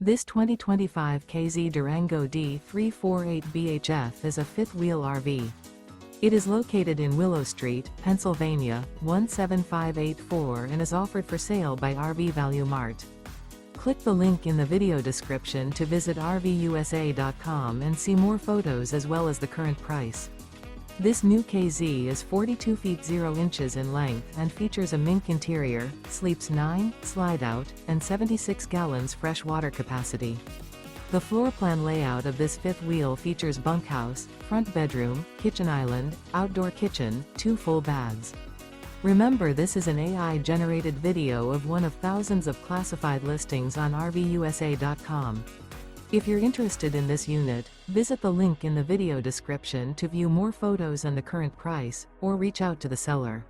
This 2025 K-Z Durango D348BHF is a fifth-wheel RV. It is located in Willow Street, Pennsylvania, 17584 and is offered for sale by RV Value Mart. Click the link in the video description to visit RVUSA.com and see more photos as well as the current price. This new K-Z is 42 feet 0 inches in length and features a MINK interior, sleeps 9, slide-out, and 76 gallons fresh water capacity. The floor plan layout of this fifth wheel features bunkhouse, front bedroom, kitchen island, outdoor kitchen, 2 full baths. Remember, this is an AI-generated video of one of thousands of classified listings on RVUSA.com. If you're interested in this unit, visit the link in the video description to view more photos and the current price, or reach out to the seller.